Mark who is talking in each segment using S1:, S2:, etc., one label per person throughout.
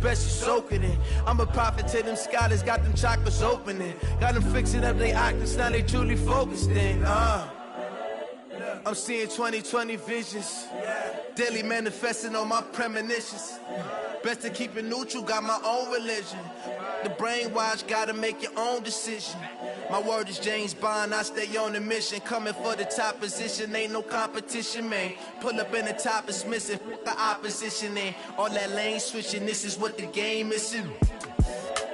S1: best you soak it in. I'm a prophet to them scholars, got them chakras opening. Got them fixing up their octaves, now they truly focused in. I'm seeing 2020 visions. Daily manifesting on my premonitions. Best to keep it neutral, got my own religion. The brainwash, gotta make your own decision. My word is James Bond, I stay on the mission. Coming for the top position, ain't no competition, man. Pull up in the top, it's missing, the opposition ain't. All that lane switching, this is what the game is.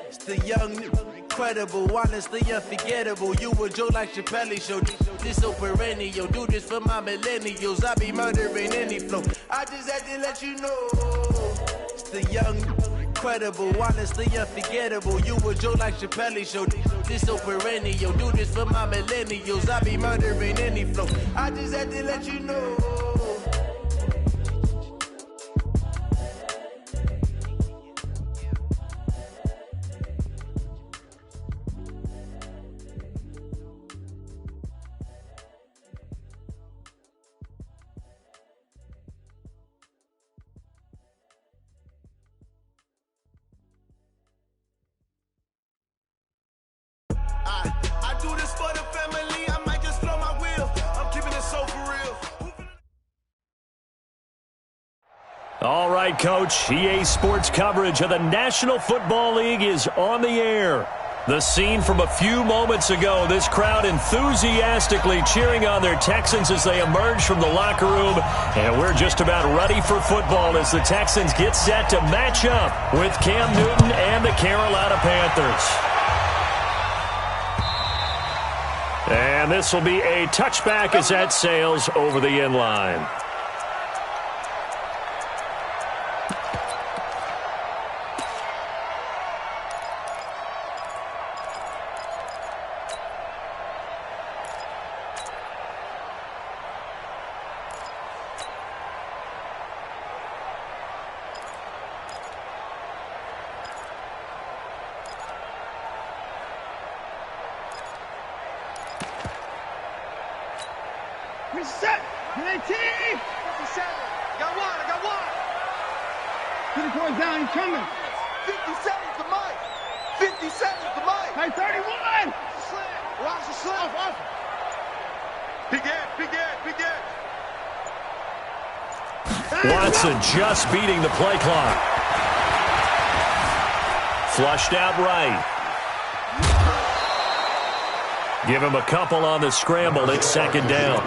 S1: It's the young, incredible, honestly unforgettable. You a Joe like Chappelle show. This so perennial, do this for my millennials. I be murdering any flow. I just had to let you know. It's the young, incredible, honestly unforgettable. You a Joe like Chappelle show. This so perennial, do this for my millennials. I be murdering any flow. I just had to let you know. I do this for the family, I might just blow my wheel. I'm keeping it so for real.
S2: All right, Coach. EA Sports coverage of the National Football League is on the air. The scene from a few moments ago, this crowd enthusiastically cheering on their Texans as they emerge from the locker room. And we're just about ready for football as the Texans get set to match up with Cam Newton and the Carolina Panthers. And this will be a touchback as that sails over the end line.
S3: Reset! 19! 57! Got one, I got one! Get it going down, he's coming! 57's the mic! 57's the mic! Hey, 31! Watch the slam! Off. Big Ed!
S2: Watson just beating the play clock. Flushed out right. Give him a couple on the scramble. It's second down.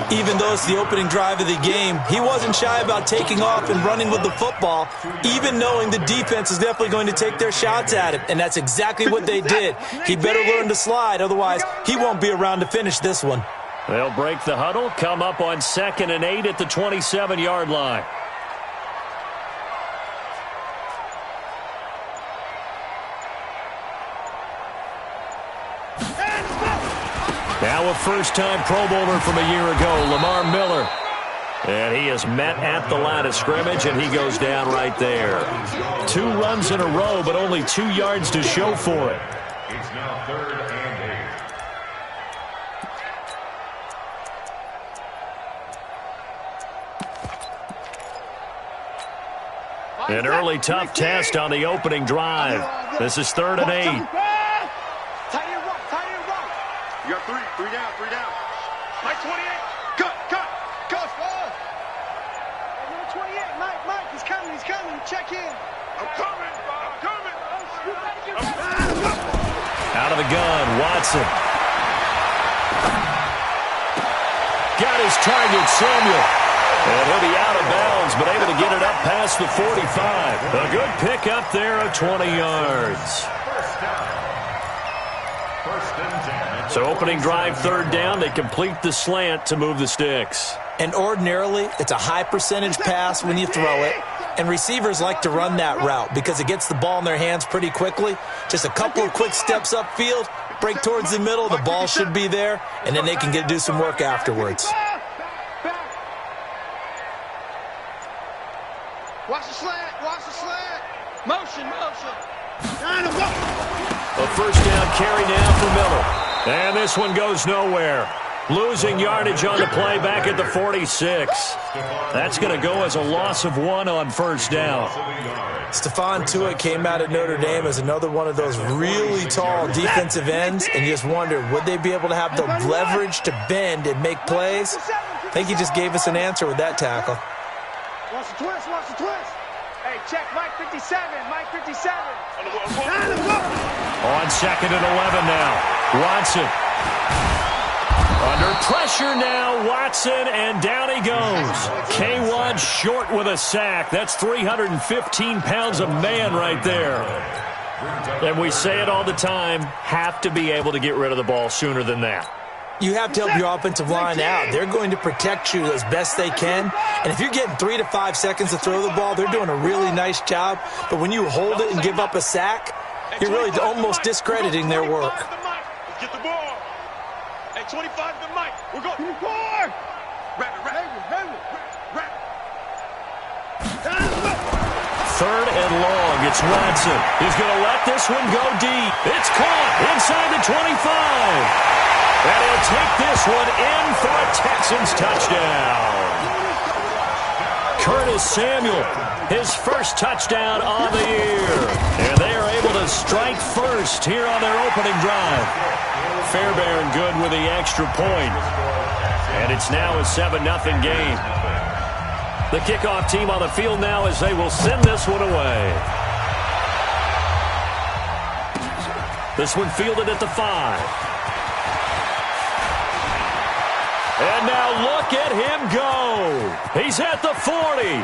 S4: Even though it's the opening drive of the game, he wasn't shy about taking off and running with the football, even knowing the defense is definitely going to take their shots at him, and that's exactly what they did. He better learn to slide, otherwise he won't be around to finish this one.
S2: They'll break the huddle, come up on 2nd and 8 at the 27-yard line. Now a first-time Pro Bowler from a year ago, Lamar Miller. And he is met at the line of scrimmage, and he goes down right there. 2 runs in a row, but only 2 yards to show for it.
S5: It's now 3rd and 8.
S2: An early tough test on the opening drive. This is 3rd and 8.
S3: Tight end right.
S6: You got 3 down.
S3: Mike 28. Cut. Number 28, Mike, he's coming. Check in.
S6: I'm coming.
S2: Out of the gun, Watson. Got his target, Samuel. And he'll be out of bounds, but able to get it up past the 45. A good pick up there of 20 yards. So opening drive, 3rd down. They complete the slant to move the sticks.
S4: And ordinarily, it's a high percentage pass when you throw it. And receivers like to run that route because it gets the ball in their hands pretty quickly. Just a couple of quick steps upfield, break towards the middle, the ball should be there, and then they can do some work afterwards.
S3: Watch the slant. Motion.
S2: A first down carry now for Miller. And this one goes nowhere. Losing yardage on the play back at the 46. That's going to go as a loss of 1 on first down.
S4: Stephon Tuitt came out of Notre Dame as another one of those really tall defensive ends, and you just wondered, would they be able to have the leverage to bend and make plays? I think he just gave us an answer with that tackle.
S3: Watch the twist, watch the twist. Hey, check Mike 57, Mike 57.
S2: On 2nd and 11 now. Watson. Under pressure now, Watson, and down he goes. K1 short with a sack. That's 315 pounds of man right there. And we say it all the time, have to be able to get rid of the ball sooner than that.
S4: You have to help your offensive line out. They're going to protect you as best they can. And if you're getting 3 to 5 seconds to throw the ball, they're doing a really nice job. But when you hold it and give up a sack, you're really almost discrediting their work.
S6: Let's get the ball. Hey, 25 to Mike. We're going.
S3: 24.
S6: Wrap it.
S2: 3rd and long. It's Watson. He's going to let this one go deep. It's caught inside the 25. And he'll take this one in for a Texans touchdown. Curtis Samuel, his first touchdown on the year. And they are able to strike first here on their opening drive. Fairbairn good with the extra point. And it's now a 7-0 game. The kickoff team on the field now as they will send this one away. This one fielded at the 5. And now look at him go. He's at the 40.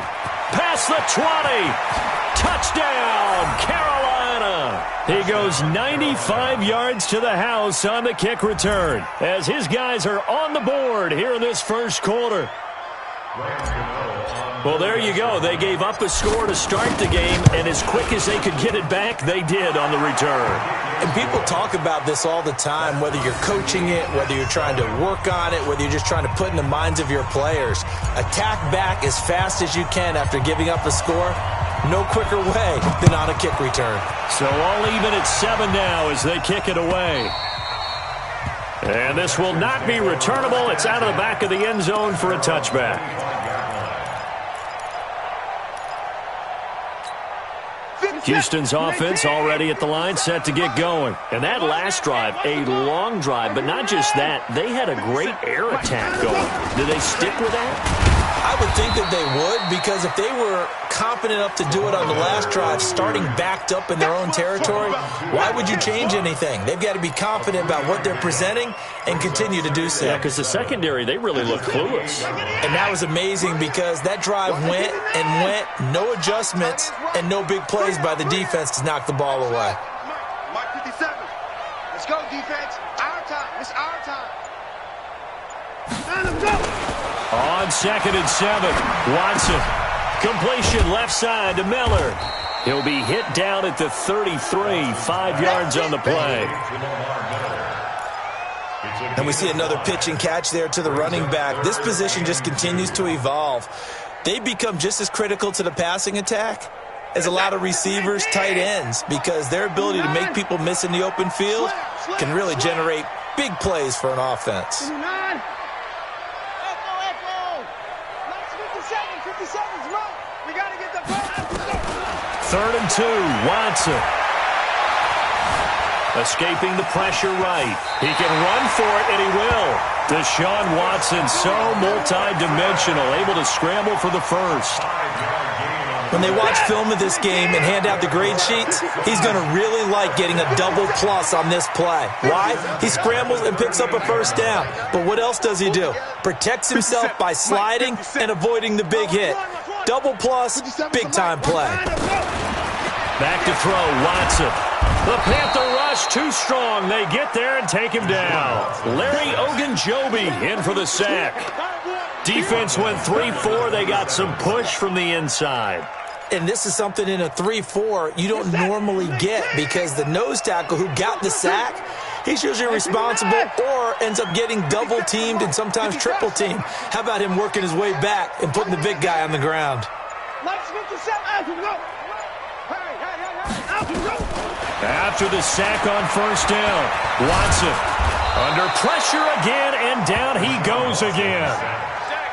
S2: Past the 20. Touchdown, Carolina. He goes 95 yards to the house on the kick return as his guys are on the board here in this first quarter. Well, there you go. They gave up a score to start the game, and as quick as they could get it back, they did on the return.
S4: And people talk about this all the time, whether you're coaching it, whether you're trying to work on it, whether you're just trying to put in the minds of your players. Attack back as fast as you can after giving up a score. No quicker way than on a kick return.
S2: So all even at 7 now as they kick it away. And this will not be returnable. It's out of the back of the end zone for a touchback. Houston's offense already at the line, set to get going. And that last drive, a long drive, but not just that. They had a great air attack going. Do they stick with that?
S4: I would think that they would, because if they were confident enough to do it on the last drive, starting backed up in their own territory, why would you change anything? They've got to be confident about what they're presenting and continue to do so.
S2: Yeah, because the secondary, they really look clueless.
S4: And that was amazing because that drive went and went, no adjustments and no big plays by the defense to knock the ball away.
S3: Mike 57. Let's go, defense. Our time. It's our time. Let's go.
S2: On 2nd and 7, Watson. Completion left side to Miller. He'll be hit down at the 33, 5 yards on the play.
S4: And we see another pitch and catch there to the running back. This position just continues to evolve. They become just as critical to the passing attack as a lot of receivers, tight ends, because their ability to make people miss in the open field can really generate big plays for an offense.
S2: 3rd and 2, Watson. Escaping the pressure right. He can run for it, and he will. Deshaun Watson, so multi-dimensional, able to scramble for the first.
S4: When they watch film of this game and hand out the grade sheets, he's going to really like getting a double plus on this play. Why? He scrambles and picks up a first down. But what else does he do? Protects himself by sliding and avoiding the big hit. Double plus, big-time play.
S2: Back to throw, Watson. The Panther rush too strong. They get there and take him down. Larry Ogunjobi in for the sack. Defense went 3-4. They got some push from the inside.
S4: And this is something in a 3-4 you don't normally get, because the nose tackle who got the sack, he's usually responsible or ends up getting double-teamed and sometimes triple-teamed. How about him working his way back and putting the big guy on the ground?
S2: After the sack on first down, Watson Under pressure again, and down he goes again.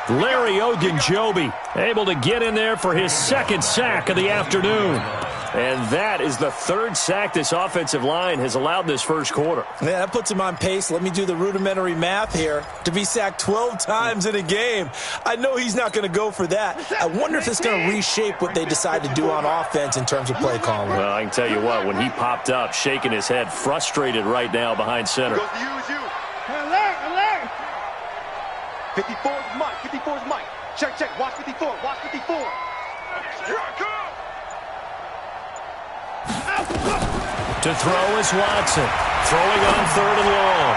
S2: Larry Ogunjobi able to get in there for his second sack of the afternoon. And that is the third sack this offensive line has allowed this first quarter.
S4: Yeah, that puts him on pace. Let me do the rudimentary math here. To be sacked 12 times in a game, I know he's not going to go for that. I wonder if it's going to reshape what they decide to do on offense in terms of play calling.
S2: Well, I can tell you what, when he popped up, shaking his head, frustrated right now behind center.
S3: Alert!
S6: 54 is Mike. 54 is Mike. Check. Watch 54. Watch 54. Here I come.
S2: To throw is Watson. Throwing on 3rd and long.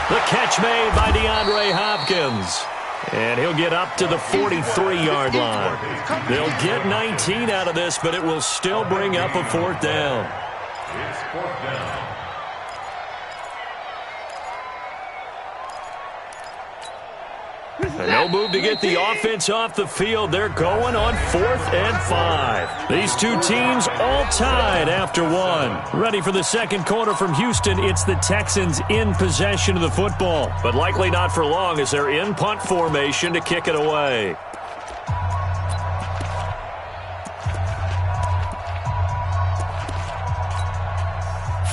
S2: The catch made by DeAndre Hopkins. And he'll get up to the 43-yard line. They'll get 19 out of this, but it will still bring up a 4th down.
S5: It's 4th down.
S2: And no move to get the offense off the field. They're going on 4th and 5. These two teams all tied after one. Ready for the second quarter from Houston. It's the Texans in possession of the football, but likely not for long as they're in punt formation to kick it away.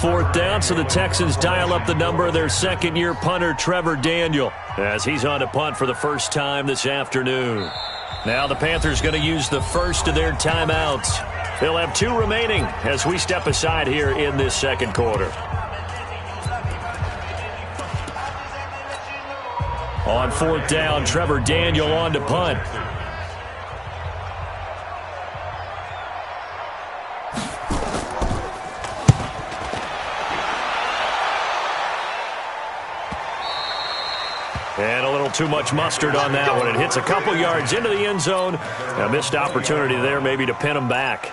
S2: Fourth down, so the Texans dial up the number of their second-year punter, Trevor Daniel, as he's on to punt for the first time this afternoon. Now the Panthers going to use the first of their timeouts. They'll have 2 remaining as we step aside here in this second quarter. On 4th down, Trevor Daniel on to punt. And a little too much mustard on that one. It hits a couple yards into the end zone. A missed opportunity there maybe to pin him back.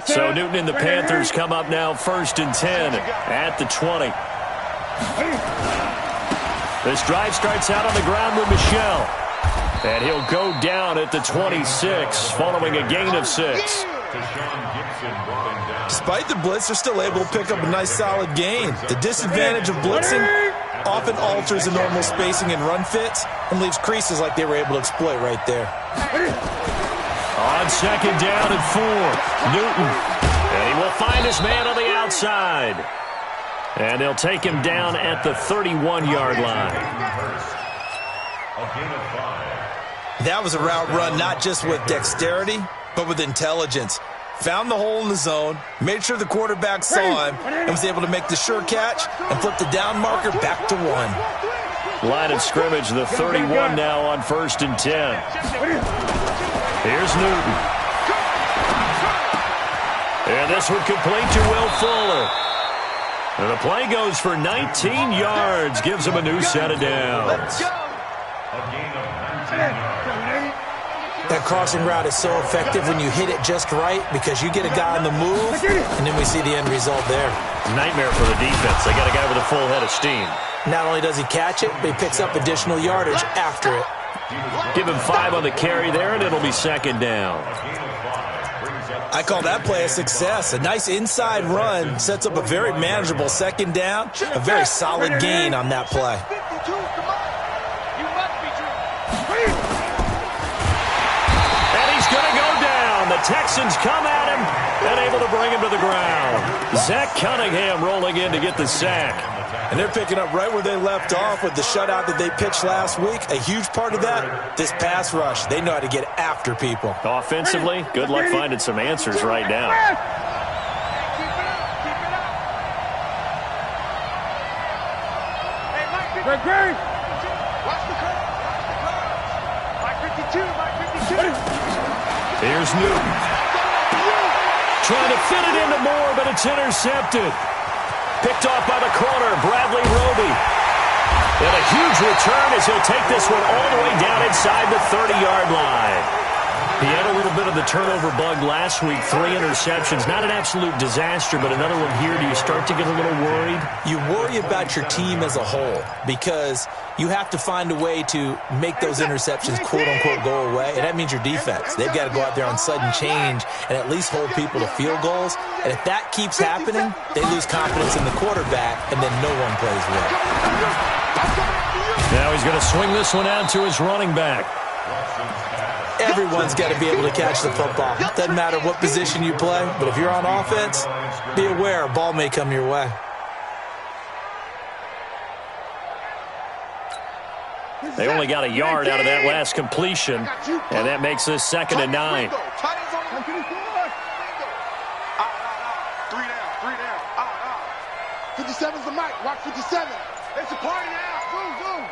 S2: So Newton and the Panthers come up now 1st and 10 at the 20. This drive starts out on the ground with Michel. And he'll go down at the 26 following a gain of 6.
S4: Despite the blitz, they're still able to pick up a nice solid gain. The disadvantage of blitzing often alters the normal spacing and run fits and leaves creases like they were able to exploit right there.
S2: On 2nd down and 4, Newton. And he will find his man on the outside. And they'll take him down at the 31-yard line.
S4: That was a route run not just with dexterity, but with intelligence. Found the hole in the zone, made sure the quarterback saw him, and was able to make the sure catch and flip the down marker back to 1.
S2: Line of scrimmage, the 31 now on 1st and 10. Here's Newton. And this one complete to Will Fuller. And the play goes for 19 yards, gives him a new set of downs.
S4: That crossing route is so effective when you hit it just right because you get a guy on the move, and then we see the end result there.
S2: Nightmare for the defense. They got a guy with a full head of steam.
S4: Not only does he catch it, but he picks up additional yardage after it.
S2: Give him 5 on the carry there, and it'll be 2nd down.
S4: I call that play a success. A nice inside run sets up a very manageable 2nd down. A very solid gain on that play.
S2: And he's going to go down. The Texans come at him and able to bring him to the ground. Zach Cunningham rolling in to get the sack.
S4: And they're picking up right where they left off with the shutout that they pitched last week. A huge part of that, this pass rush. They know how to get after people.
S2: Offensively, good luck finding some answers right now. Here's Newton. Trying to fit it into Moore, but it's intercepted. Picked off by the corner, Bradley Roby. And a huge return as he'll take this one all the way down inside the 30-yard line. He had a little bit bit of the turnover bug last week, 3 interceptions. Not an absolute disaster, but another one here. Do you start to get a little worried?
S4: You worry about your team as a whole because you have to find a way to make those interceptions, quote-unquote, go away, and that means your defense. They've got to go out there on sudden change and at least hold people to field goals. And if that keeps happening, they lose confidence in the quarterback, and then no one plays well.
S2: Now he's going to swing this one out to his running back.
S4: Everyone's got to be able to catch the football. Doesn't matter what position you play, but if you're on offense, be aware a ball may come your way.
S2: They only got a yard out of that last completion, and that makes this 2nd and 9.
S3: 57's the mic. Watch 57. It's a party now. Boom.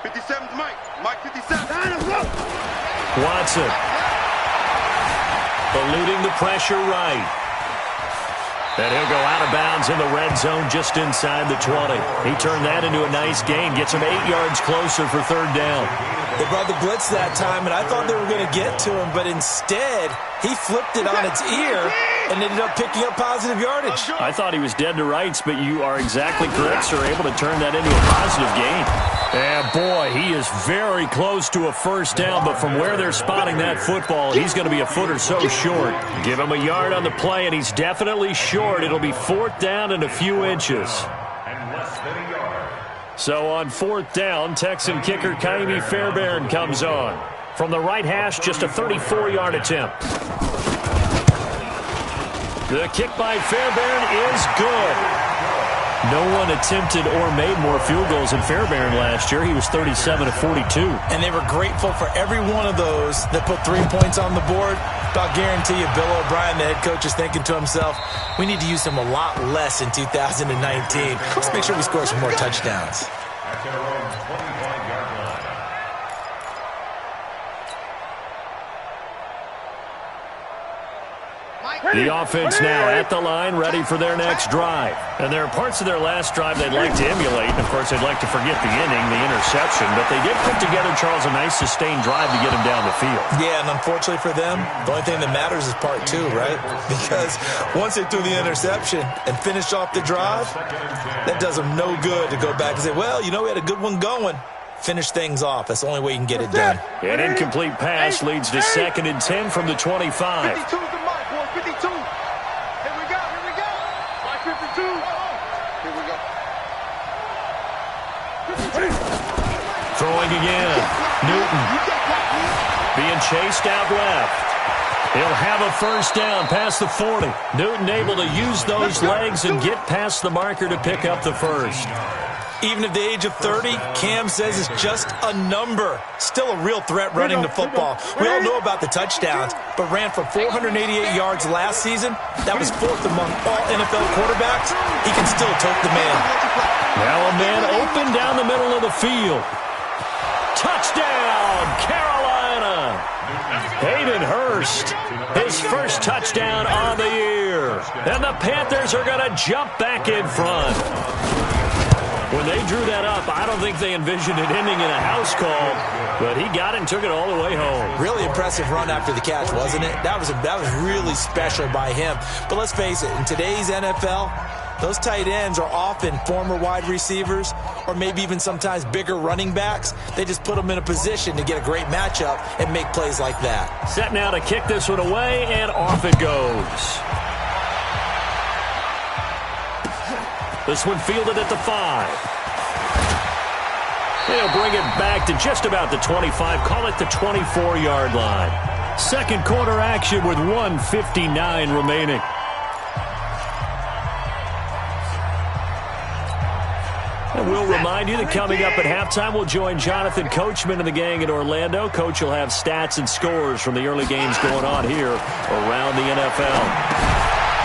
S6: 57's Mike. Mike 57.
S2: Watson. Eluding the pressure right. And he'll go out of bounds in the red zone just inside the 20. He turned that into a nice gain. Gets him 8 yards closer for 3rd down.
S4: They brought the blitz that time, and I thought they were going to get to him, but instead he flipped it on its ear and ended up picking up positive yardage.
S2: I thought he was dead to rights, but you are exactly correct, sir. Able to turn that into a positive gain. And boy, he is very close to a 1st down, but from where they're spotting that football, he's going to be a foot or so short. Give him a yard on the play, and he's definitely short. It'll be 4th down and a few inches.
S5: And less than a yard.
S2: So on 4th down, Texan kicker Kaimi Fairbairn comes on. From the right hash, just a 34-yard attempt. The kick by Fairbairn is good. No one attempted or made more field goals than Fairbairn last year. He was 37 of 42.
S4: And they were grateful for every one of those that put 3 points on the board. But I'll guarantee you, Bill O'Brien, the head coach, is thinking to himself, we need to use him a lot less in 2019. Let's make sure we score some more touchdowns.
S5: At their own 25-yard line.
S2: The offense now at the line, ready for their next drive. And there are parts of their last drive they'd like to emulate. And, of course, they'd like to forget the inning, the interception. But they did put together, Charles, a nice sustained drive to get him down the field.
S4: Yeah, and unfortunately for them, the only thing that matters is part 2, right? Because once they threw the interception and finished off the drive, that does them no good to go back and say, well, you know, we had a good one going. Finish things off. That's the only way you can get it done.
S2: An incomplete pass leads to 2nd and 10 from the 25.
S6: 52's the mic, boy. 52. Here we go. Mike 52. Here we go.
S2: Throwing again. Newton. Being chased out left. He'll have a 1st down past the 40. Newton able to use those legs and get past the marker to pick up the 1st.
S4: Even at the age of 30, Cam says it's just a number. Still a real threat running the football. We all know about the touchdowns, but ran for 488 yards last season. That was 4th among all NFL quarterbacks. He can still tote the man.
S2: Now a man open down the middle of the field. Touchdown, Carolina! Hayden Hurst, his 1st touchdown on the year. And the Panthers are going to jump back in front. When they drew that up, I don't think they envisioned it ending in a house call, but he got it and took it all the way home.
S4: Really impressive run after the catch, wasn't it? That was really special by him. But let's face it, in today's NFL, those tight ends are often former wide receivers or maybe even sometimes bigger running backs. They just put them in a position to get a great matchup and make plays like that.
S2: Set now to kick this one away, and off it goes. This one fielded at the 5. He'll bring it back to just about the 25. Call it the 24-yard line. 2nd quarter action with 1:59 remaining. And we'll remind you that coming up at halftime, we'll join Jonathan Coachman and the gang in Orlando. Coach will have stats and scores from the early games going on here around the NFL.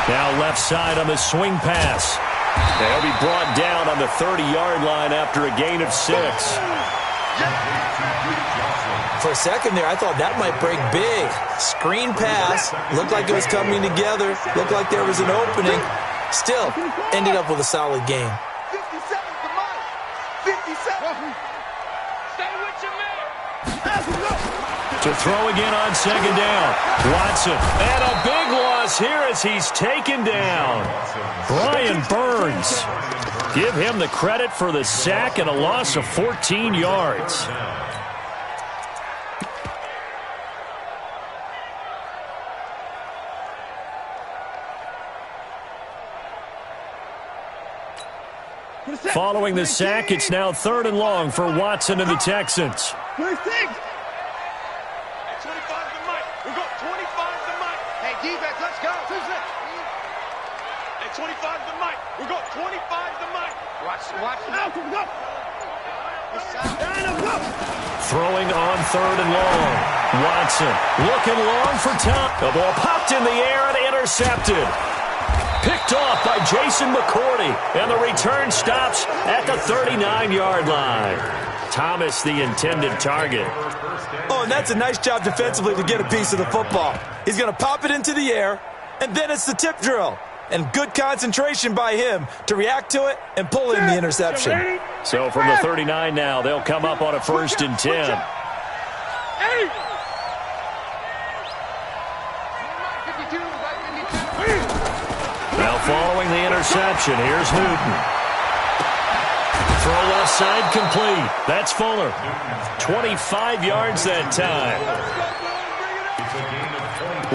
S2: Now left side on the swing pass. They'll be brought down on the 30-yard line after a gain of 6.
S4: For a second there, I thought that might break big. Screen pass. Looked like it was coming together. Looked like there was an opening. Still, ended up with a solid game.
S6: 57's the mic. 57. Stay with your man.
S2: To throw again on second down. Watson. And a big loss here as he's taken down. Brian Burns. Give him the credit for the sack and a loss of 14 yards. Following the sack, it's now 3rd and long for Watson and the Texans.
S3: 26. At 25 to Mike. We got 25 to Mike. Hey, defense, let's go. At 25 to Mike. We got 25 to Mike. Watch. Now, go.
S2: Throwing on 3rd and long. Watson looking long for time. The ball popped in the air and intercepted. Picked off by Jason McCourty, and the return stops at the 39-yard line. Thomas, the intended target.
S4: Oh, and that's a nice job defensively to get a piece of the football. He's going to pop it into the air, and then it's the tip drill. And good concentration by him to react to it and pull in the interception.
S2: So from the 39 now, they'll come up on a 1st and 10. Now following the interception, here's Newton. Throw left side complete. That's Fuller. 25 yards that time.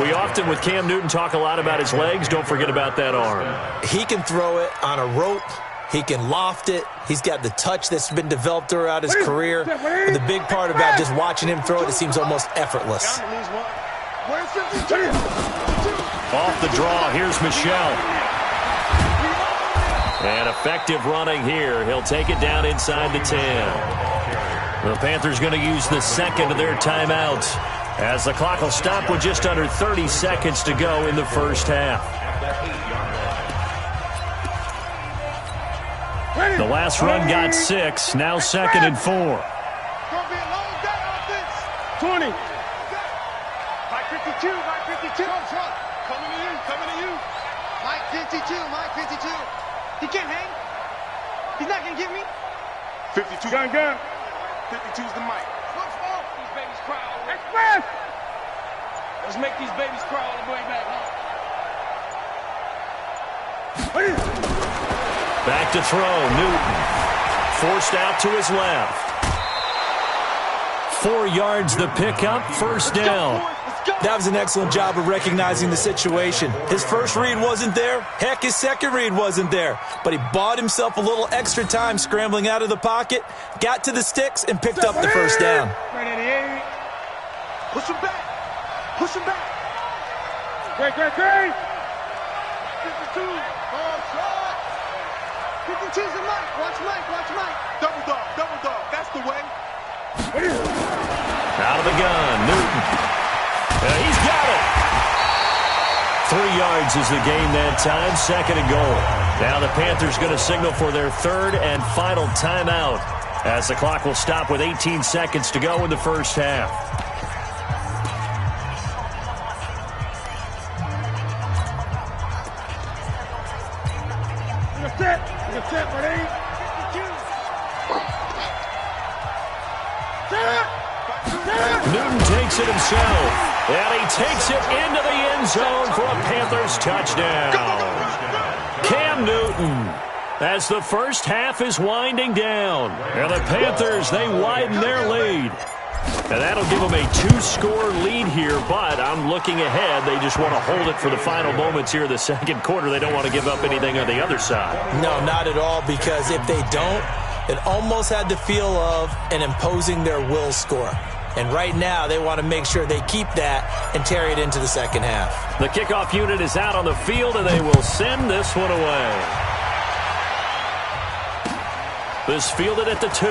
S2: We often, with Cam Newton, talk a lot about his legs. Don't forget about that arm.
S4: He can throw it on a rope. He can loft it. He's got the touch that's been developed throughout his career. But the big part about just watching him throw it, it seems almost effortless.
S2: Off the draw, here's Michel. And effective running here. He'll take it down inside the 10. The Panthers going to use the second of their timeouts, as the clock will stop with just under 30 seconds to go in the first half. The last run got 6, now 2nd and 4.
S3: 20. Mike 52, Mike 52. Coming to you. Mike 52. He can't hang. He's not going to give me. 52. Gun. 52's the mic. These babies cry all the way. Express! Let's make these babies cry all the way back home.
S2: Back to throw, Newton. Forced out to his left. 4 yards the pickup, 1st down.
S4: That was an excellent job of recognizing the situation. His first read wasn't there. Heck, his second read wasn't there. But he bought himself a little extra time scrambling out of the pocket, got to the sticks, and picked up the 1st down.
S3: Push him back. Great. 52. Ball shot. 52's the Mike. Watch Mike. Double dog. That's the way.
S2: Out of the gun, Newton. He's got it. 3 yards is the gain that time, 2nd and goal. Now the Panthers going to signal for their 3rd and final timeout, as the clock will stop with 18 seconds to go in the first half.
S3: Set, ready?
S2: Newton takes it himself, and he takes it into the end zone for a Panthers touchdown. Cam Newton, as the first half is winding down, and the Panthers, they widen their lead. And that'll give them a 2-score lead here, but I'm looking ahead. They just want to hold it for the final moments here in the 2nd quarter. They don't want to give up anything on the other side.
S4: No, not at all, because if they don't, it almost had the feel of an imposing their will score. And right now, they want to make sure they keep that and carry it into the 2nd half.
S2: The kickoff unit is out on the field, and they will send this one away. This fielded at the 2.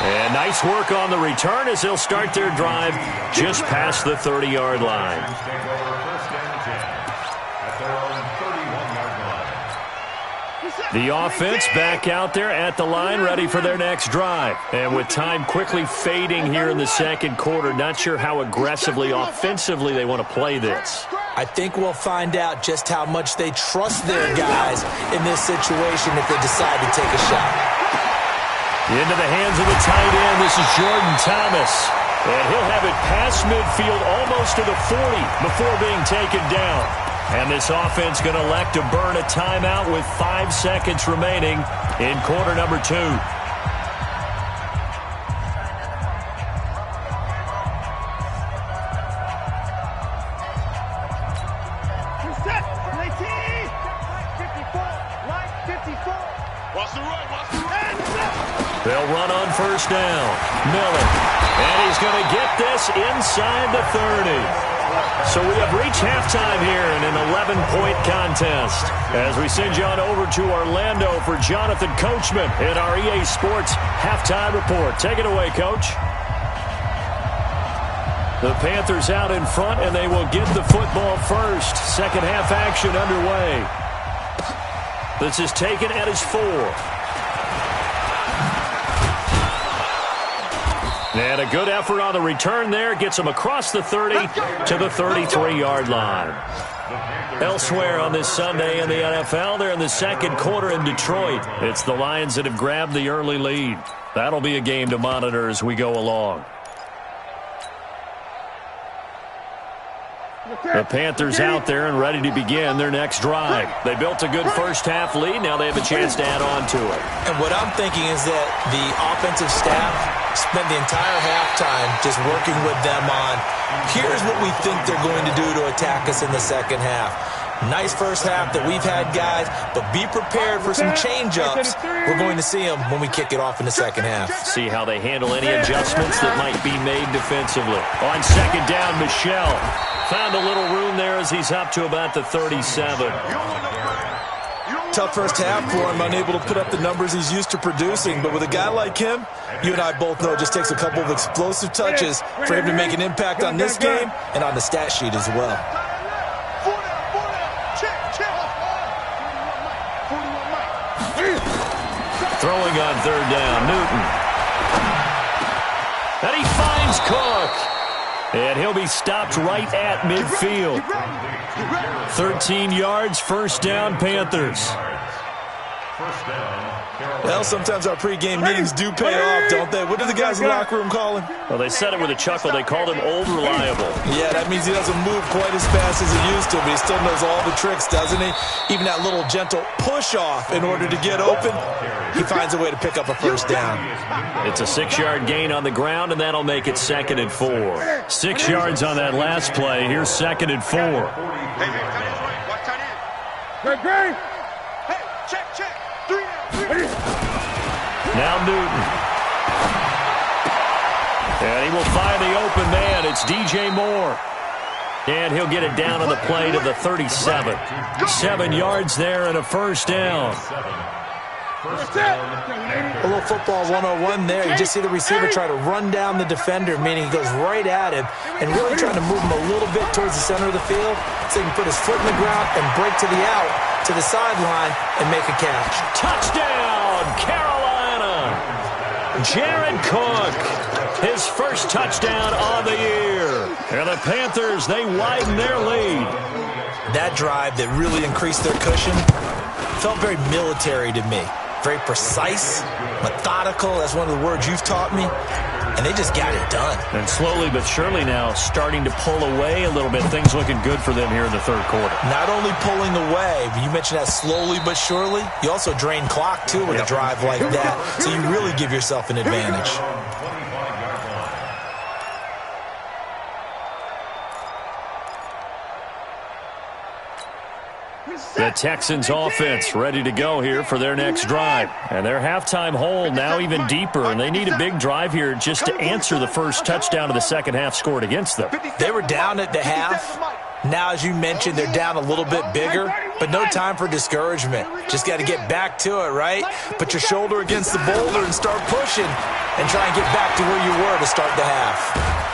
S2: And nice work on the return as they'll start their drive just past the 30-yard line. The offense back out there at the line, ready for their next drive. And with time quickly fading here in the 2nd quarter, not sure how aggressively, offensively they want to play this.
S4: I think we'll find out just how much they trust their guys in this situation if they decide to take a shot.
S2: Into the hands of the tight end. This is Jordan Thomas. And he'll have it past midfield almost to the 40 before being taken down. And this offense going to elect to burn a timeout with 5 seconds remaining in quarter number 2. They'll run on first down. Miller. And he's going to get this inside the 30. So we have reached halftime here in an 11-point contest. As we send you on over to Orlando for Jonathan Coachman in our EA Sports halftime report. Take it away, Coach. The Panthers out in front, and they will get the football first. Second half action underway. This is taken at his 4. And a good effort on the return there. Gets him across the 30 to the 33-yard line. Elsewhere on this Sunday in the NFL, they're in the second quarter in Detroit. It's the Lions that have grabbed the early lead. That'll be a game to monitor as we go along. The Panthers out there and ready to begin their next drive. They built a good first-half lead. Now they have a chance to add on to it.
S4: And what I'm thinking is that the offensive staff spent the entire halftime just working with them on, here's what we think they're going to do to attack us in the second half. Nice first half that we've had, guys, but be prepared for some change-ups. We're going to see them when we kick it off in the second half.
S2: See how they handle any adjustments that might be made defensively. On second down, Michel found a little room there as he's up to about the 37.
S4: Tough first half for him, unable to put up the numbers he's used to producing. But with a guy like him, you and I both know it just takes a couple of explosive touches for him to make an impact on this game and on the stat sheet as well.
S2: Throwing on third down, Newton. And he finds Cook. And he'll be stopped right at midfield. 13 yards, first down, Panthers.
S4: Well, sometimes our pregame meetings do pay off, don't they? What do the guys in the locker room call him?
S2: Well, they said it with a chuckle. They called him Old Reliable.
S4: Yeah, that means he doesn't move quite as fast as he used to, but he still knows all the tricks, doesn't he? Even that little gentle push-off in order to get open, he finds a way to pick up a first down.
S2: It's a 6-yard gain on the ground, and that'll make it 2nd and 4. 6 yards on that last play. Here's 2nd and 4.
S3: Great.
S6: Hey, check. 3 now.
S2: Now Newton. And he will find the open man. It's DJ Moore. And he'll get it down on the play to the 37. 7 yards there and a first down.
S4: A little football 101 there. You just see the receiver try to run down the defender, meaning he goes right at him and really trying to move him a little bit towards the center of the field so he can put his foot in the ground and break to the out, to the sideline, and make a catch.
S2: Touchdown, Carolina! Jared Cook, his first touchdown on the year. And the Panthers, they widen their lead.
S4: That drive that really increased their cushion felt very military to me. Very precise, methodical, that's one of the words you've taught me, and they just got it done.
S2: And slowly but surely now starting to pull away a little bit. Things looking good for them here in the third quarter.
S4: Not only pulling away, but you mentioned that slowly but surely, you also drain clock too with a drive like that, so you really give yourself an advantage.
S2: The Texans offense ready to go here for their next drive. And their halftime hole now even deeper, and they need a big drive here just to answer the first touchdown of the second half scored against them.
S4: They were down at the half. Now, as you mentioned, they're down a little bit bigger, but no time for discouragement. Just got to get back to it, right? Put your shoulder against the boulder and start pushing and try and get back to where you were to start the half.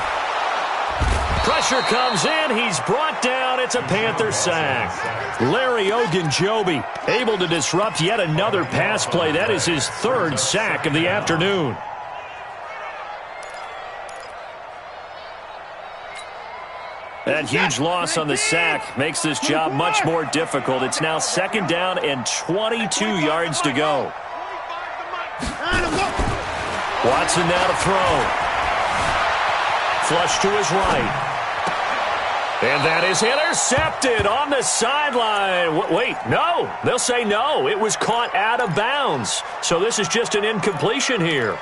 S2: Pressure comes in. He's brought down. It's a Panther sack. Larry Ogunjobi able to disrupt yet another pass play. That is his third sack of the afternoon. That huge loss on the sack makes this job much more difficult. It's now second down and 22 yards to go. Watson now to throw. Flush to his right. And that is intercepted on the sideline. Wait, no. They'll say no. It was caught out of bounds. So this is just an incompletion here.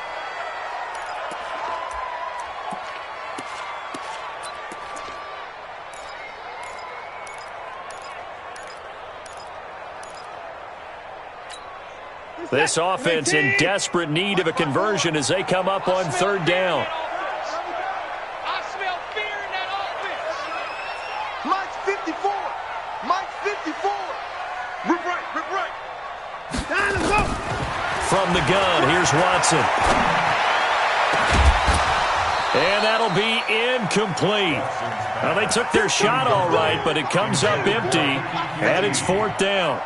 S2: This offense in desperate need of a conversion as they come up on third down.
S3: I smell fear in that offense. Mike's 54. Mike's 54. Rip right. Time to go.
S2: From the gun, here's Watson. And that'll be incomplete. Well, they took their shot all right, but it comes up empty, and it's fourth down.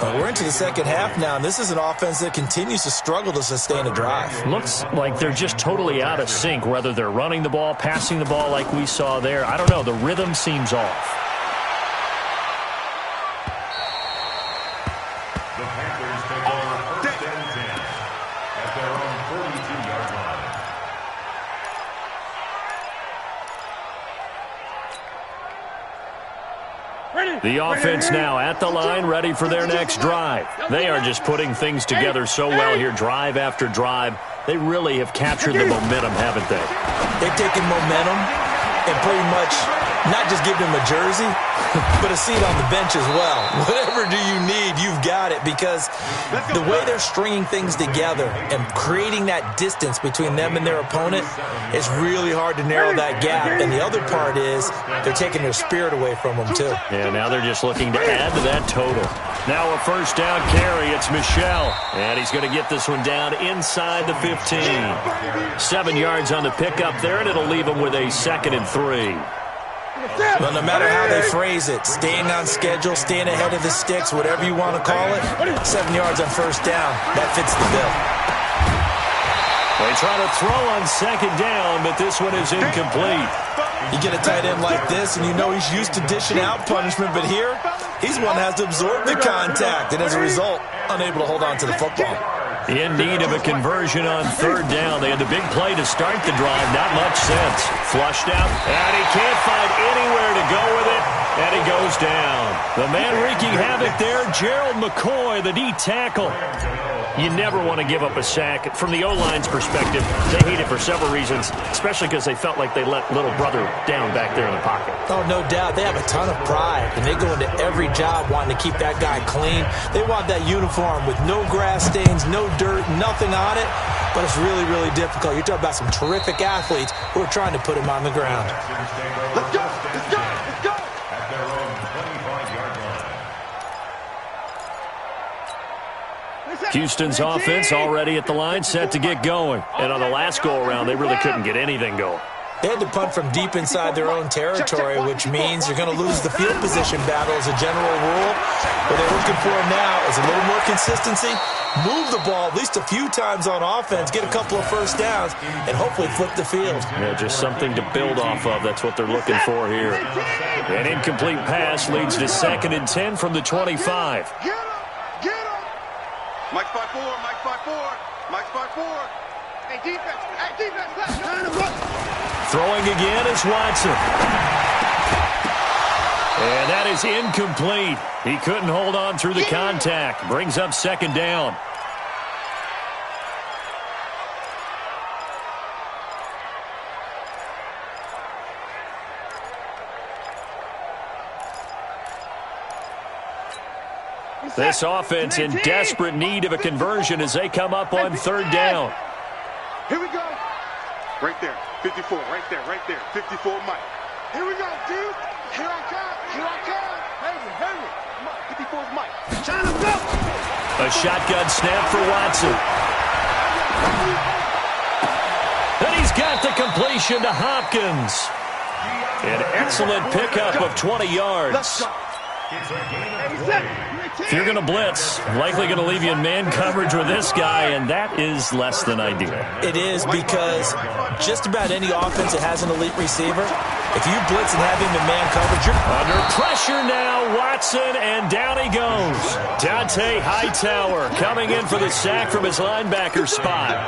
S4: We're into the second half now, and this is an offense that continues to struggle to sustain a drive.
S2: Looks like they're just totally out of sync, whether they're running the ball, passing the ball like we saw there. I don't know. The rhythm seems off.
S5: The Panthers take over first and 10 at their own 42-yard line.
S2: The offense now at the line, ready for their next drive. They are just putting things together so well here, drive after drive. They really have captured the momentum, haven't they?
S4: They've taken momentum and pretty much not just given them a jersey, but a seat on the bench as well. Whatever do you need, you've got it, because the way they're stringing things together and creating that distance between them and their opponent is really hard to narrow that gap. And the other part is they're taking their spirit away from them, too.
S2: Yeah, now they're just looking to add to that total. Now a first down carry. It's Michel. And he's going to get this one down inside the 15. 7 yards on the pickup there, and it'll leave him with a 2nd and 3.
S4: Well, no matter how they phrase it, staying on schedule, staying ahead of the sticks, whatever you want to call it, 7 yards on first down, that fits the bill.
S2: They try to throw on 2nd down, but this one is incomplete.
S4: You get a tight end like this, and you know he's used to dishing out punishment, but here, he's one that has to absorb the contact, and as a result, unable to hold on to the football.
S2: In need of a conversion on third down. They had the big play to start the drive. Not much sense. Flushed out, and he can't find anywhere to go with it, and he goes down. The man wreaking havoc there, Gerald McCoy, the D tackle. You never want to give up a sack. From the O-line's perspective, they hate it for several reasons, especially because they felt like they let little brother down back there in the pocket.
S4: Oh, no doubt. They have a ton of pride, and they go into every job wanting to keep that guy clean. They want that uniform with no grass stains, no dirt, nothing on it, but it's really, really difficult. You're talking about some terrific athletes who are trying to put him on the ground.
S3: Let's go. Let's go. Let's go.
S5: At their own 25-yard line.
S2: Houston's offense already at the line, set to get going. And on the last go-around, they really couldn't get anything going.
S4: They had to punt from deep inside their own territory, which means you're going to lose the field position battle as a general rule. What they're looking for now is a little more consistency, move the ball at least a few times on offense, get a couple of first downs, and hopefully flip the field.
S2: Yeah, just something to build off of. That's what they're looking for here. An incomplete pass leads to 2nd and 10 from the 25.
S3: Get him. Get him. Mike's 5-4. Mike's 5-4. Mike's 5-4. Hey, defense. Hey, defense.
S2: Throwing again is Watson. And that is incomplete. He couldn't hold on through the contact. Brings up 2nd down. This offense in desperate need of a conversion as they come up on third down.
S3: Here we go. Right there. 54. Right there. Right there. 54 Mike. Here we go, dude. Here I come. Here I come. Hurry. Mike. 54 is Mike. Trying to go.
S2: A shotgun snap for Watson. And he's got the completion to Hopkins. An excellent pickup of 20 yards.
S3: Let's go.
S2: If you're going to blitz, likely going to leave you in man coverage with this guy, and that is less than ideal.
S4: It is, because just about any offense that has an elite receiver, if you blitz and have him in man coverage, you're
S2: under pressure now, Watson, and down he goes. Dante Hightower coming in for the sack from his linebacker spot.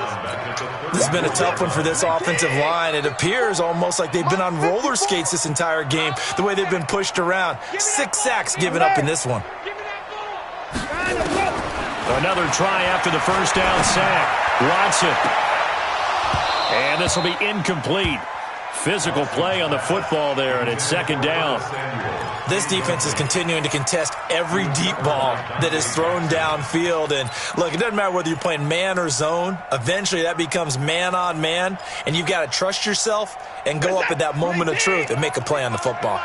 S4: This has been a tough one for this offensive line. It appears almost like they've been on roller skates this entire game, the way they've been pushed around. 6 sacks given up in this one.
S2: Another try after the first down sack. Watson. And this will be incomplete. Physical play on the football there, and it's second down.
S4: This defense is continuing to contest every deep ball that is thrown downfield. And look, it doesn't matter whether you're playing man or zone. Eventually that becomes man on man, and you've got to trust yourself and go up at that moment of truth and make a play on the football.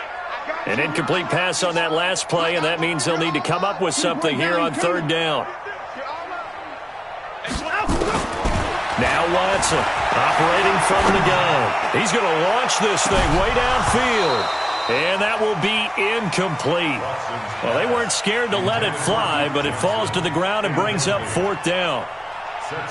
S2: An incomplete pass on that last play, and that means they'll need to come up with something here on third down. Now Watson, operating from the gun. He's going to launch this thing way downfield. And that will be incomplete. Well, they weren't scared to let it fly, but it falls to the ground and brings up fourth down.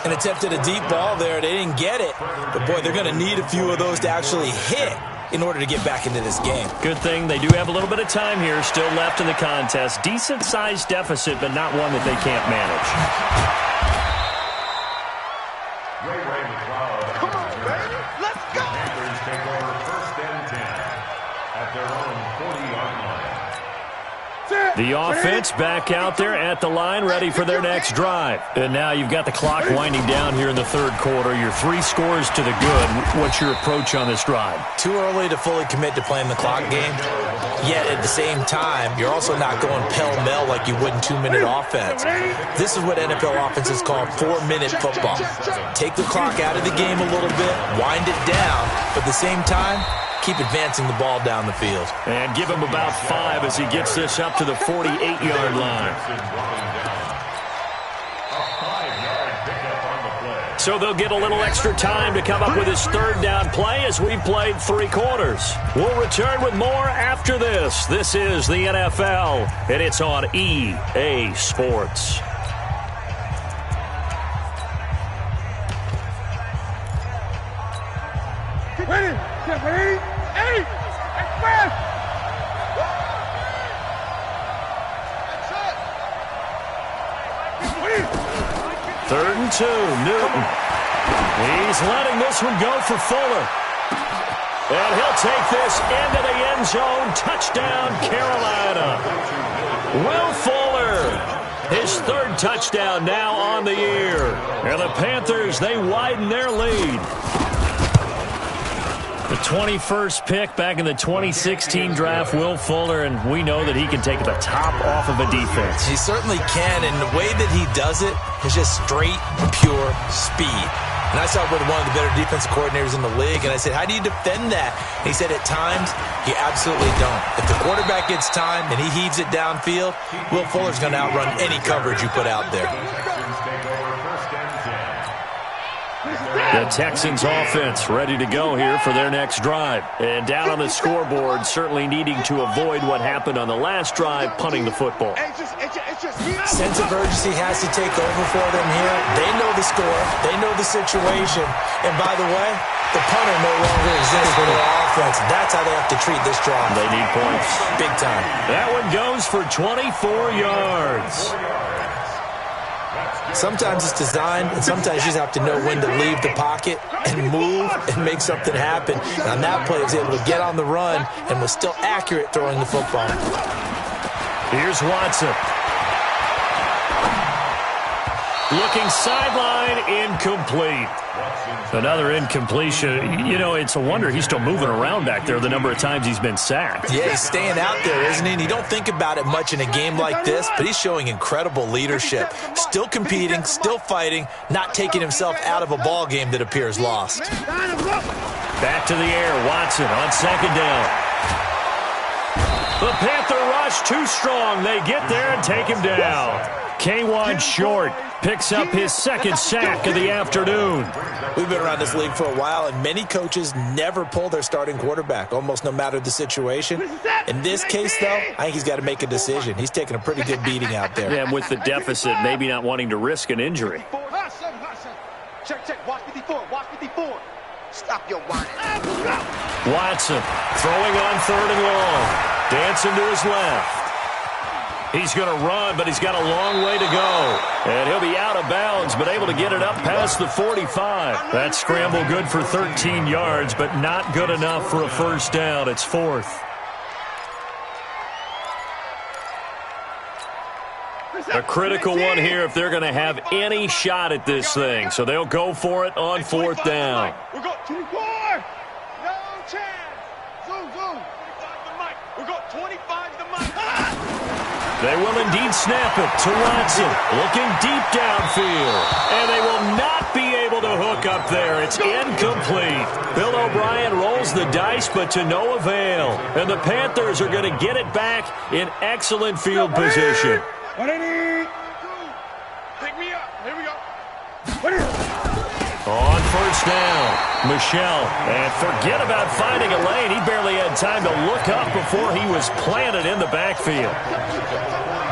S4: And attempted a deep ball there. They didn't get it. But, boy, they're going to need a few of those to actually hit in order to get back into this game.
S2: Good thing they do have a little bit of time here still left in the contest. Decent-sized deficit, but not one that they can't manage.
S3: Come on, baby. Let's go.
S5: Panthers take over first and 10 at their own 40-yard line.
S2: The offense back out there at the line, ready for their next drive. And now you've got the clock winding down here in the third quarter. You're 3 scores to the good. What's your approach on this drive?
S4: Too early to fully commit to playing the clock game. Yet at the same time, you're also not going pell-mell like you would in 2-minute offense. This is what NFL offenses call 4-minute football. Take the clock out of the game a little bit, wind it down, but at the same time, keep advancing the ball down the field.
S2: And give him about 5 as he gets this up to the 48-yard line. So they'll get a little extra time to come up with his third down play as we've played 3 quarters. We'll return with more after this. This is the NFL, and it's on EA Sports.
S3: Ready? Get ready. 8. Express.
S2: Third and 2, Newton. He's letting this one go for Fuller. And he'll take this into the end zone. Touchdown, Carolina. Will Fuller, his 3rd touchdown now on the year. And the Panthers, they widen their lead. The 21st pick back in the 2016 draft, Will Fuller, and we know that he can take the top off of a defense.
S4: He certainly can, and the way that he does it is just straight, pure speed. And I saw it with one of the better defensive coordinators in the league, and I said, how do you defend that? And he said, at times, you absolutely don't. If the quarterback gets time and he heaves it downfield, Will Fuller's going to outrun any coverage you put out there.
S2: The Texans offense ready to go here for their next drive. And down on the scoreboard, certainly needing to avoid what happened on the last drive, punting the football.
S4: Sense of urgency has to take over for them here. They know the score. They know the situation. And by the way, the punter no longer exists for their offense. That's how they have to treat this drive.
S2: They need points.
S4: Big time.
S2: That one goes for 24 yards.
S4: Sometimes it's designed, and sometimes you just have to know when to leave the pocket and move and make something happen. And on that play, he was able to get on the run and was still accurate throwing the football.
S2: Here's Watson. Looking sideline, incomplete. Another incompletion. You know, it's a wonder he's still moving around back there the number of times he's been sacked.
S4: Yeah, he's staying out there, isn't he? And you don't think about it much in a game like this, but he's showing incredible leadership. Still competing, still fighting, not taking himself out of a ball game that appears lost.
S2: Back to the air, Watson on second down. The Panther rush too strong. They get there and take him down. K1 Short picks up his 2nd sack of the afternoon.
S4: We've been around this league for a while, and many coaches never pull their starting quarterback, almost no matter the situation. In this case, though, I think he's got to make a decision. He's taking a pretty good beating out there.
S2: Yeah, and with the deficit, maybe not wanting to risk an injury.
S6: Check, check. Watch 54. Watch 54. Stop your whining.
S2: Watson throwing on 3rd and long. Dancing to his left. He's going to run, but he's got a long way to go. And he'll be out of bounds, but able to get it up past the 45. That scramble good for 13 yards, but not good enough for a first down. It's 4th. A critical one here if they're going to have any shot at this thing. So they'll go for it on 4th down.
S3: We got 24. No chance. Zoom. 25 the mic. We got 25 the mic.
S2: They will indeed snap it to Watson. Looking deep downfield. And they will not be able to hook up there. It's incomplete. Bill O'Brien rolls the dice, but to no avail. And the Panthers are going to get it back in excellent field position.
S3: What I need? Pick me up. Here we go.
S2: On first down, Michelle. And forget about finding a lane. He barely had time to look up before he was planted in the backfield.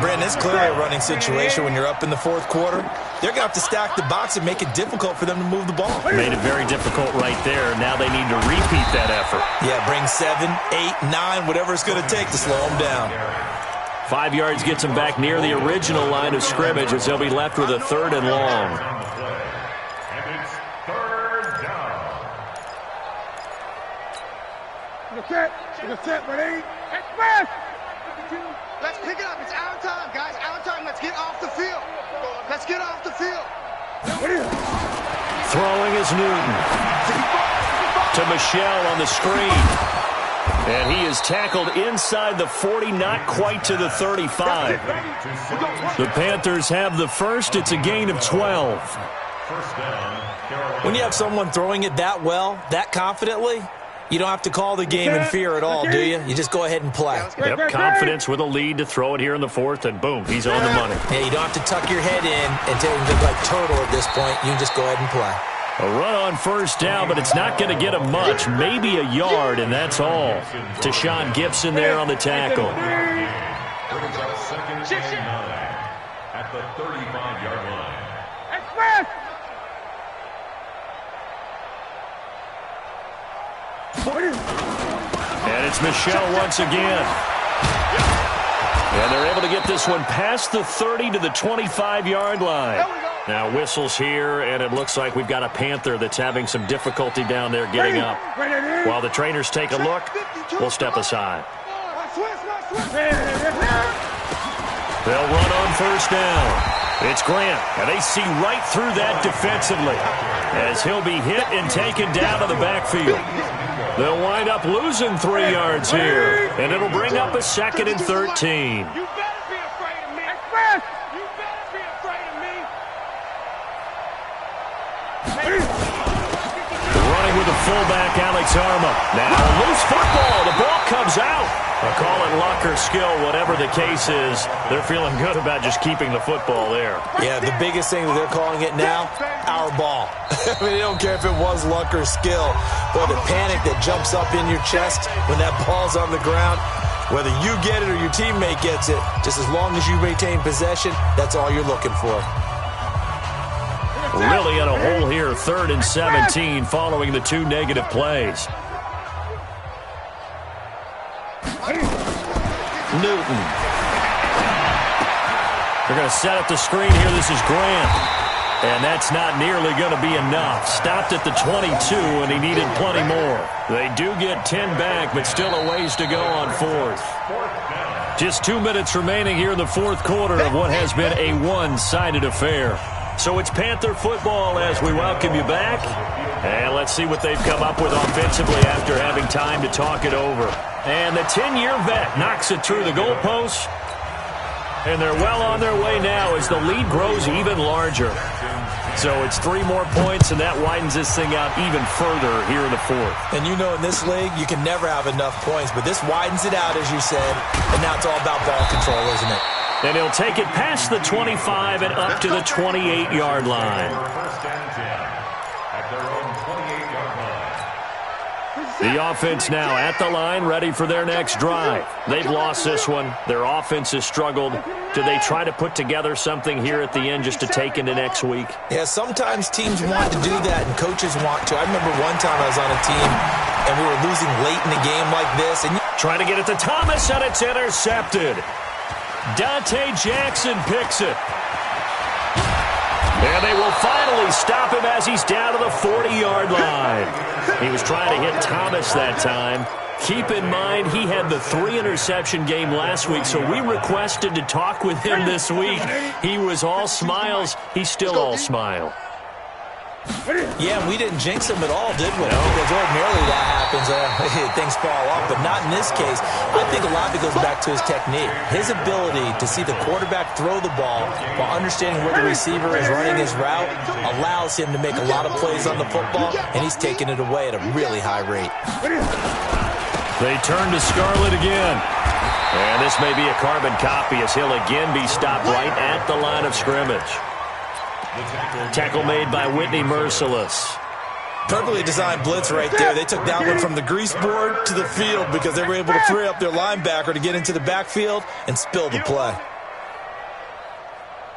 S4: Brandon, it's clearly a running situation when you're up in the 4th quarter. They're going to have to stack the box and make it difficult for them to move the ball.
S2: Made it very difficult right there. Now they need to repeat that effort.
S4: Yeah, bring 7, 8, 9, whatever it's going to take to slow them down.
S2: 5 yards gets them back near the original line of scrimmage as they'll be left with a 3rd and long.
S5: And it's 3rd down.
S3: Set, ready? Express! Let's pick it up. It's our time, guys. Our time. Let's get off the field. Let's get off the field.
S2: Throwing is Newton. To Michelle on the screen. And he is tackled inside the 40, not quite to the 35. The Panthers have the first. It's a gain of 12.
S5: First down, Carolina.
S4: When you have someone throwing it that well, that confidently, you don't have to call the game in fear at all, do you? You just go ahead and play.
S2: Yep, confidence with a lead to throw it here in the 4th, and boom, he's on the money.
S4: Yeah, you don't have to tuck your head in and take look like turtle at this point. You can just go ahead and play.
S2: A run on first down, but it's not going to get him much. Maybe a yard, and that's all. To Sean Gibson there on the tackle.
S5: Brings up 2nd and 9 at the 35-yard line.
S3: Express!
S2: And it's Michelle once again. And they're able to get this one past the 30 to the 25-yard line. Now whistles here, and it looks like we've got a Panther that's having some difficulty down there getting up. While the trainers take a look, we'll step aside. They'll run on first down. It's Grant, and they see right through that defensively as he'll be hit and taken down to the backfield. They'll wind up losing 3 yards here, and it'll bring up a 2nd and 13.
S3: You better be afraid of me. Express! You better be afraid of me.
S2: Running with the fullback, Alex Arma. Now, loose football. The ball comes out. Call it luck or skill, whatever the case is. They're feeling good about just keeping the football there.
S4: Yeah, the biggest thing that they're calling it now, our ball. I mean, they don't care if it was luck or skill. But the panic that jumps up in your chest when that ball's on the ground, whether you get it or your teammate gets it, just as long as you retain possession, that's all you're looking for.
S2: Really in a hole here, 3rd and 17 following the 2 negative plays. Newton. They're going to set up the screen here. This is Grant. And that's not nearly going to be enough. Stopped at the 22, and he needed plenty more. They do get 10 back, but still a ways to go on 4th. Just 2 minutes remaining here in the 4th quarter of what has been a one-sided affair. So it's Panther football as we welcome you back. And let's see what they've come up with offensively after having time to talk it over. And the 10-year vet knocks it through the goalpost. And they're well on their way now as the lead grows even larger. So it's 3 more points, and that widens this thing out even further here in the 4th.
S4: And you know in this league, you can never have enough points, but this widens it out, as you said, and now it's all about ball control, isn't it?
S2: And he'll take it past the 25 and up to the 28-yard line.
S5: First and 10 at their own 28-yard line.
S2: The offense now at the line, ready for their next drive. They've lost this one. Their offense has struggled. Do they try to put together something here at the end just to take into next week?
S4: Yeah, sometimes teams want to do that, and coaches want to. I remember one time I was on a team, and we were losing late in the game like this. And
S2: trying to get it to Thomas, and it's intercepted. Dante Jackson picks it. And they will finally stop him as he's down to the 40-yard line. He was trying to hit Thomas that time. Keep in mind, he had the 3-interception game last week, so we requested to talk with him this week. He was all smiles. He's still all smile.
S4: Yeah, we didn't jinx him at all, did we?
S2: No.
S4: Because ordinarily that happens. Things fall off, but not in this case. I think a lot of it goes back to his technique. His ability to see the quarterback throw the ball while understanding where the receiver is running his route allows him to make a lot of plays on the football, and he's taking it away at a really high rate.
S2: They turn to Scarlett again. And this may be a carbon copy as he'll again be stopped right at the line of scrimmage. Tackle made by Whitney Merciless.
S4: Perfectly designed blitz right there. They took that one from the grease board to the field because they were able to free up their linebacker to get into the backfield and spill the play.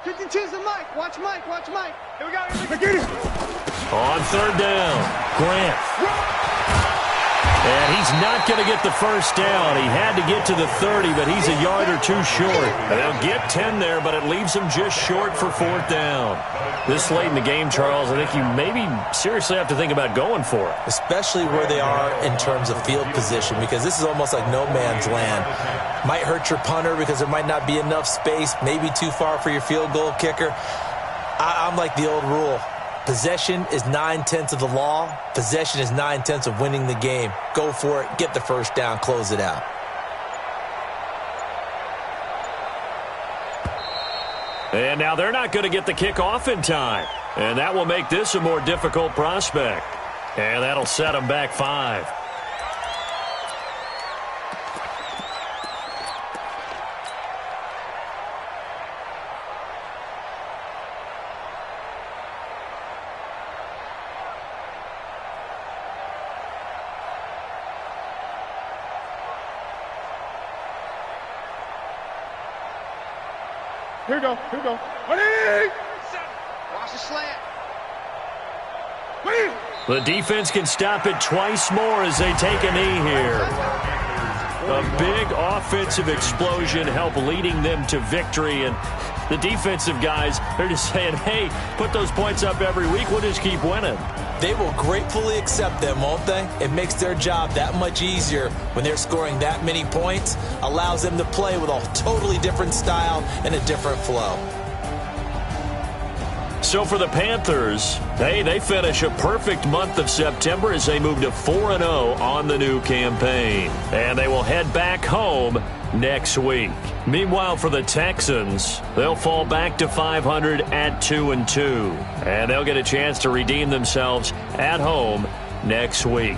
S3: 52's the Mike. Watch Mike. Watch Mike. Here we go.
S2: On third down, Grant. And he's not going to get the first down. He had to get to the 30, but he's a yard or two short. And they'll get 10 there, but it leaves him just short for fourth down. This late in the game, Charles, I think you maybe seriously have to think about going for it.
S4: Especially where they are in terms of field position, because this is almost like no man's land. Might hurt your punter because there might not be enough space, maybe too far for your field goal kicker. I'm like the old rule. Possession is 9/10 of the law. Possession is 9/10 of winning the game. Go for it. Get the first down. Close it out.
S2: And now they're not going to get the kickoff in time. And that will make this a more difficult prospect. And that'll set them back 5.
S3: Here we go. Here we go. Ready? Watch the slant. Ready?
S2: The defense can stop it twice more as they take a knee here. A big offensive explosion helped leading them to victory. And the defensive guys, they're just saying, hey, put those points up every week. We'll just keep winning.
S4: They will gratefully accept them, won't they? It makes their job that much easier when they're scoring that many points. Allows them to play with a totally different style and a different flow.
S2: So for the Panthers, hey, they finish a perfect month of September as they move to 4-0 on the new campaign. And they will head back home next week. Meanwhile, for the Texans, they'll fall back to 500 at 2-2. And they'll get a chance to redeem themselves at home next week.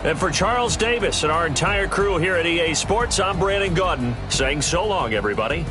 S2: And for Charles Davis and our entire crew here at EA Sports, I'm Brandon Gaudin saying so long, everybody.